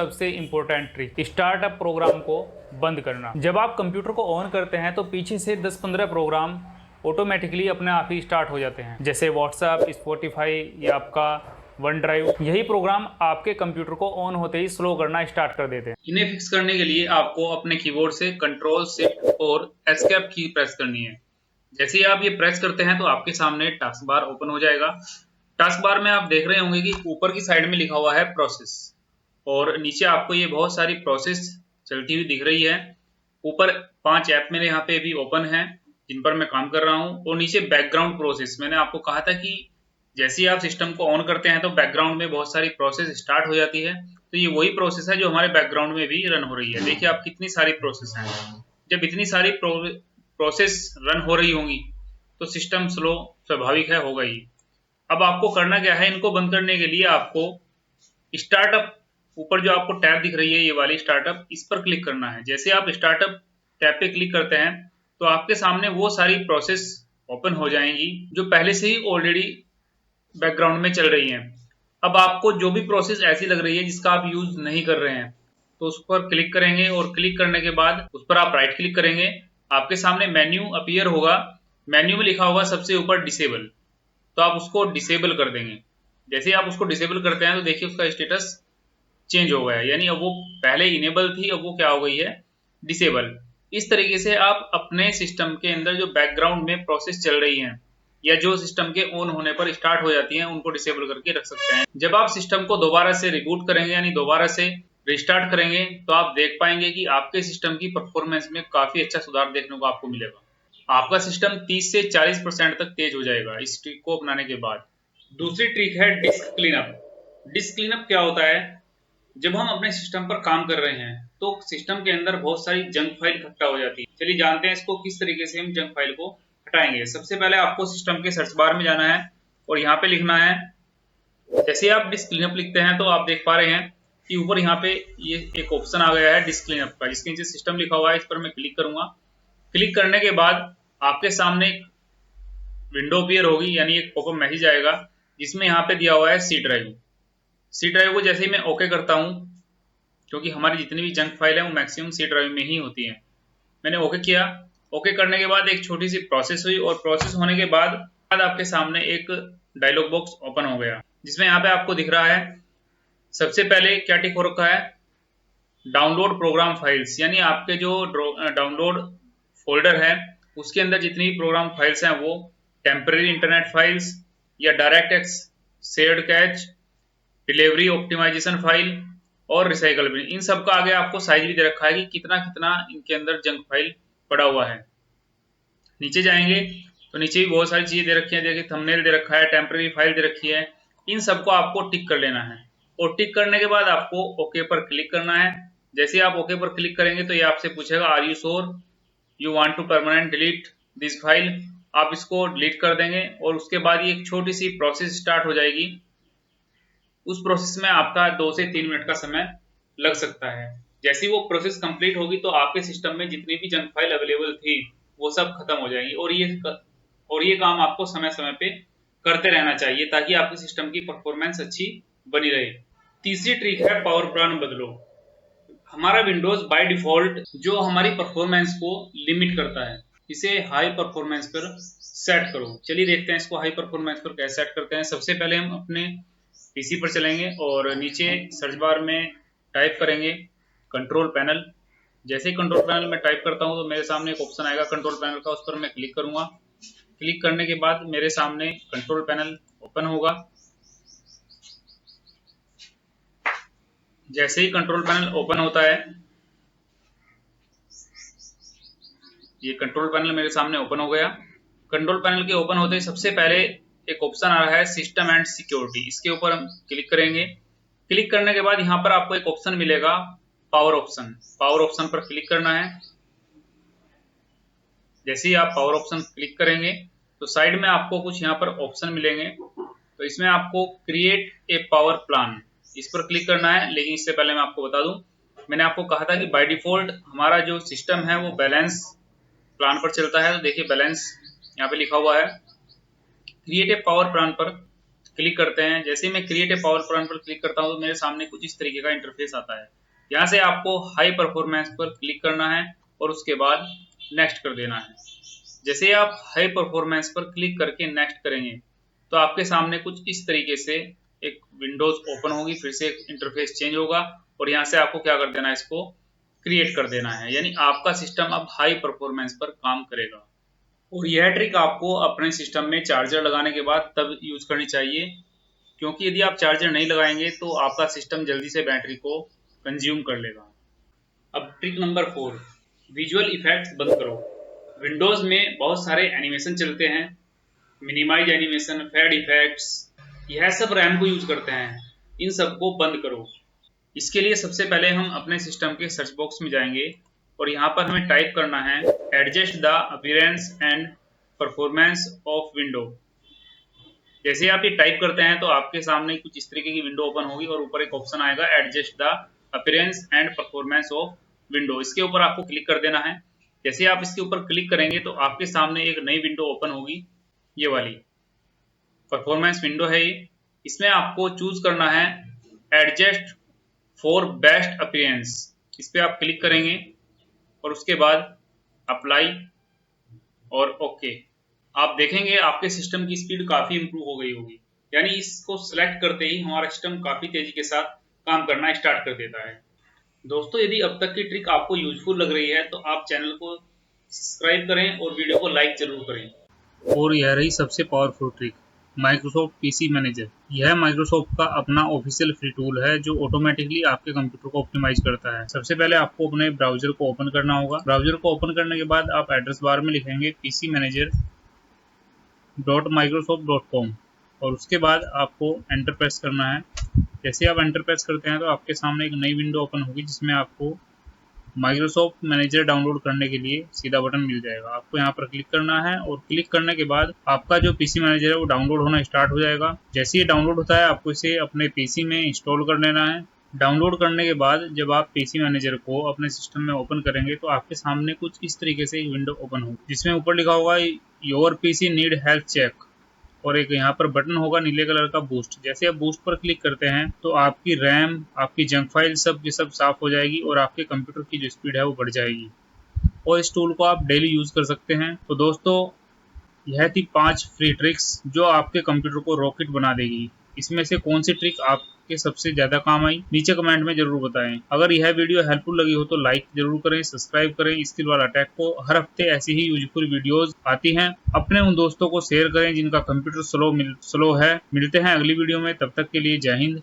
सबसे important trick, startup programme को बंद करना। जब आप कंप्यूटर को ऑन करते हैं तो पीछे से 10-15 प्रोग्राम ऑटोमेटिकली अपने आप ही स्टार्ट हो जाते हैं, जैसे व्हाट्सएप, स्पॉटिफाई या आपका वन ड्राइव। यही प्रोग्राम आपके कंप्यूटर को ऑन होते ही स्लो करना स्टार्ट कर देते हैं। इन्हें फिक्स करने के लिए आपको अपने कीबोर्ड से कंट्रोल शिफ्ट और एस्केप की प्रेस करनी है। जैसे ही आप ये प्रेस करते हैं तो आपके सामने टास्क बार ओपन हो जाएगा। टास्क बार में आप देख रहे होंगे कि ऊपर की साइड में लिखा हुआ है प्रोसेस, और नीचे आपको ये बहुत सारी प्रोसेस चलती हुई दिख रही है। ऊपर 5 ऐप मेरे यहाँ पे भी ओपन हैं जिन पर मैं काम कर रहा हूँ, और नीचे बैकग्राउंड प्रोसेस। मैंने आपको कहा था कि जैसे ही आप सिस्टम को ऑन करते हैं तो बैकग्राउंड में बहुत सारी प्रोसेस स्टार्ट हो जाती है, तो ये वही प्रोसेस है जो हमारे बैकग्राउंड में भी रन हो रही है। देखिए आप कितनी सारी प्रोसेस हैं। जब इतनी सारी प्रोसेस रन हो रही होंगी तो सिस्टम स्लो स्वाभाविक है, होगा ही। अब आपको करना क्या है, इनको बंद करने के लिए आपको स्टार्टअप, ऊपर जो आपको टैब दिख रही है ये वाली स्टार्टअप, इस पर क्लिक करना है। जैसे आप स्टार्टअप टैब पे क्लिक करते हैं तो आपके सामने वो सारी प्रोसेस ओपन हो जाएंगी जो पहले से ही ऑलरेडी बैकग्राउंड में चल रही हैं। अब आपको जो भी प्रोसेस ऐसी लग रही है जिसका आप यूज नहीं कर रहे हैं तो उस पर क्लिक करेंगे, और क्लिक करने के बाद उस पर आप राइट क्लिक करेंगे। आपके सामने मेन्यू अपीयर होगा, मेन्यू में लिखा होगा सबसे ऊपर डिसेबल, तो आप उसको डिसेबल कर देंगे। जैसे ही आप उसको डिसेबल करते हैं तो देखिए उसका स्टेटस चेंज हो गया है, यानी अब वो पहले इनेबल थी, अब वो क्या हो गई है, डिसेबल। इस तरीके से आप अपने सिस्टम के अंदर जो बैकग्राउंड में प्रोसेस चल रही हैं या जो सिस्टम के ऑन होने पर स्टार्ट हो जाती हैं उनको डिसेबल करके रख सकते हैं। जब आप सिस्टम को दोबारा से रिबूट करेंगे यानी दोबारा से रिस्टार्ट करेंगे तो आप देख पाएंगे कि आपके सिस्टम की परफॉर्मेंस में काफी अच्छा सुधार देखने को आपको मिलेगा। आपका सिस्टम 30 से 40% तक तेज हो जाएगा इस ट्रिक को अपनाने के बाद। दूसरी ट्रिक है डिस्क क्लीनअप। डिस्क क्लीनअप क्या होता है, जब हम अपने सिस्टम पर काम कर रहे हैं तो सिस्टम के अंदर बहुत सारी जंक फाइल इकट्ठा हो जाती है। चलिए जानते हैं इसको किस तरीके से हम जंक फाइल को हटाएंगे। सबसे पहले आपको सिस्टम के सर्च बार में जाना है और यहाँ पे लिखना है, जैसे आप डिस्क क्लीनअप लिखते हैं तो आप देख पा रहे हैं कि ऊपर यहाँ पे ये एक ऑप्शन आ गया है डिस्क क्लीनअप का, जिसके नीचे सिस्टम लिखा हुआ है। इस पर मैं क्लिक करूंगा। क्लिक करने के बाद आपके सामने एक विंडो अपीयर होगी, यानी एक पॉपअप मैसेज आएगा जिसमें यहाँ पे दिया हुआ है सी ड्राइव। सी ड्राइव को जैसे ही मैं ओके करता हूँ, क्योंकि हमारी जितनी भी जंक फाइल है वो मैक्सिमम सी ड्राइव में ही होती है, मैंने ओके किया। ओके करने के बाद एक छोटी सी प्रोसेस हुई, और प्रोसेस होने के बाद आपके सामने एक डायलॉग बॉक्स ओपन हो गया जिसमें यहाँ पे आपको दिख रहा है सबसे पहले क्या टिक हो रखा है, डाउनलोड प्रोग्राम फाइल्स, यानी आपके जो डाउनलोड फोल्डर है उसके अंदर जितनी भी प्रोग्राम फाइल्स हैं वो टेम्परेरी इंटरनेट फाइल्स या DirectX, shared cache, delivery optimisation file और रिसाइकल बिन, इन सब का आगे आपको साइज भी दे रखा है कि कितना कितना इनके अंदर जंक फाइल पड़ा हुआ है। नीचे जाएंगे तो नीचे भी बहुत सारी चीजें दे रखी है, देखिए थंबनेल दे रखा है, टेम्परेरी फाइल दे रखी है। इन सबको आपको टिक कर लेना है, और टिक करने के बाद आपको ओके पर क्लिक करना है। जैसे ही आप ओके पर क्लिक करेंगे तो ये आपसे पूछेगा are you sure you want to permanent delete this file. आप इसको डिलीट कर देंगे और उसके बाद ये एक छोटी सी प्रोसेस स्टार्ट हो जाएगी। उस प्रोसेस में आपका 2 से 3 मिनट का समय लग सकता है। जैसी वो प्रोसेस कंप्लीट होगी तो आपके सिस्टम में जितनी भी जंक फाइल अवेलेबल थी वो सब खत्म हो जाएंगी, और ये काम आपको समय समय पे करते रहना चाहिए ताकि आपके सिस्टम की परफॉर्मेंस अच्छी बनी रहे। तीसरी ट्रिक है पावर प्लान बदलो। हमारा विंडोज बाय डिफॉल्ट जो हमारी परफॉर्मेंस को लिमिट करता है, इसे हाई परफॉर्मेंस पर सेट करो। चलिए देखते हैं इसको हाई परफॉर्मेंस पर कैसे सेट करते हैं। सबसे पहले हम अपने पीसी पर चलेंगे और नीचे सर्च बार में टाइप करेंगे कंट्रोल पैनल। जैसे ही कंट्रोल पैनल में टाइप करता हूं तो मेरे सामने एक ऑप्शन आएगा कंट्रोल पैनल का, उस पर मैं क्लिक करूंगा। क्लिक करने के बाद मेरे सामने कंट्रोल पैनल ओपन होगा। जैसे ही कंट्रोल पैनल ओपन होता है, ये कंट्रोल पैनल मेरे सामने ओपन हो गया। कंट्रोल पैनल के ओपन होते ही सबसे पहले एक ऑप्शन आ रहा है सिस्टम एंड सिक्योरिटी, इसके ऊपर हम क्लिक करेंगे। क्लिक करने के बाद यहाँ पर आपको एक ऑप्शन मिलेगा पावर ऑप्शन, पावर ऑप्शन पर क्लिक करना है। जैसे ही आप पावर ऑप्शन क्लिक करेंगे तो साइड में आपको कुछ यहाँ पर ऑप्शन मिलेंगे, तो इसमें आपको क्रिएट ए पावर प्लान, इस पर क्लिक करना है। लेकिन इससे पहले मैं आपको बता दूं, मैंने आपको कहा था कि बाय डिफॉल्ट हमारा जो सिस्टम है वो बैलेंस प्लान पर चलता है। तो देखिए बैलेंस यहाँ पे लिखा हुआ है, क्रिएट ए पावर प्लान पर क्लिक करते हैं। जैसे ही मैं क्रिएट ए पावर प्लान पर क्लिक करता हूँ तो मेरे सामने कुछ इस तरीके का इंटरफेस आता है। यहाँ से आपको हाई परफॉर्मेंस पर क्लिक करना है और उसके बाद नेक्स्ट कर देना है। जैसे ही आप हाई परफॉर्मेंस पर क्लिक करके नेक्स्ट करेंगे तो आपके सामने कुछ इस तरीके से एक विंडोज ओपन होगी, फिर से एक इंटरफेस चेंज होगा और यहाँ से आपको क्या कर देना है, इसको क्रिएट कर देना है। यानी आपका सिस्टम अब हाई परफॉर्मेंस पर काम करेगा। और यह ट्रिक आपको अपने सिस्टम में चार्जर लगाने के बाद तब यूज करनी चाहिए, क्योंकि यदि आप चार्जर नहीं लगाएंगे तो आपका सिस्टम जल्दी से बैटरी को कंज्यूम कर लेगा। अब ट्रिक नंबर 4, विजुअल इफेक्ट्स बंद करो। विंडोज में बहुत सारे एनिमेशन चलते हैं, मिनिमाइज एनिमेशन, फेड इफेक्ट्स, यह सब रैम को यूज करते हैं। इन सबको बंद करो। इसके लिए सबसे पहले हम अपने सिस्टम के सर्च बॉक्स में जाएंगे और यहाँ पर हमें टाइप करना है adjust the appearance and performance of window. जैसे आप ये टाइप करते हैं तो आपके सामने कुछ इस तरीके की विंडो ओपन होगी और ऊपर एक ऑप्शन आएगा adjust the appearance and performance of window. इसके ऊपर आपको क्लिक कर देना है। जैसे आप इसके ऊपर क्लिक करेंगे तो आपके सामने एक नई विंडो ओपन होगी, ये वाली परफॉर्मेंस विंडो है ये। इसमें आपको चूज करना है एडजस्ट फॉर बेस्ट अपीयरेंस। इस पे आप क्लिक करेंगे और उसके बाद अप्लाई और ओके। आप देखेंगे आपके सिस्टम की स्पीड काफी इंप्रूव हो गई होगी। यानी इसको सिलेक्ट करते ही हमारा सिस्टम काफी तेजी के साथ काम करना स्टार्ट कर देता है। दोस्तों, यदि अब तक की ट्रिक आपको यूजफुल लग रही है तो आप चैनल को सब्सक्राइब करें और वीडियो को लाइक जरूर करें। और यह रही सबसे powerful trick, Microsoft PC manager. यह माइक्रोसॉफ्ट का अपना ऑफिशियल फ्री टूल है जो ऑटोमेटिकली आपके कंप्यूटर को ऑप्टिमाइज करता है। सबसे पहले आपको अपने ब्राउजर को ओपन करना होगा। ब्राउजर को ओपन करने के बाद आप एड्रेस बार में लिखेंगे pcmanager.microsoft.com और उसके बाद आपको एंटर प्रेस करना है। जैसे आप एंटर प्रेस करते हैं तो आपके सामने एक नई विंडो ओपन होगी जिसमें आपको माइक्रोसॉफ्ट मैनेजर डाउनलोड करने के लिए सीधा बटन मिल जाएगा। आपको यहाँ पर क्लिक करना है और क्लिक करने के बाद आपका जो पीसी मैनेजर है वो डाउनलोड होना स्टार्ट हो जाएगा। जैसे ये डाउनलोड होता है आपको इसे अपने पीसी में इंस्टॉल कर लेना है। डाउनलोड करने के बाद जब आप पीसी मैनेजर को अपने सिस्टम में ओपन करेंगे तो आपके सामने कुछ इस तरीके से एक विंडो ओपन होगी जिसमें ऊपर लिखा होगा your PC need health check और एक यहाँ पर बटन होगा नीले कलर का बूस्ट। जैसे आप बूस्ट पर क्लिक करते हैं तो आपकी रैम, आपकी जंक फाइल सब की सब साफ हो जाएगी और आपके कंप्यूटर की जो स्पीड है वो बढ़ जाएगी और इस टूल को आप डेली यूज कर सकते हैं। तो दोस्तों, यह थी 5 फ्री ट्रिक्स जो आपके कंप्यूटर को रॉकेट बना देगी। इसमें से कौन सी ट्रिक आपके सबसे ज्यादा काम आई, नीचे कमेंट में जरूर बताएं। अगर यह वीडियो हेल्पफुल लगी हो तो लाइक जरूर करें, सब्सक्राइब करें। स्किल वाला टेक को हर हफ्ते ऐसी ही यूजफुल वीडियोस आती हैं। अपने उन दोस्तों को शेयर करें जिनका कंप्यूटर स्लो है। मिलते हैं अगली वीडियो में, तब तक के लिए जय हिंद।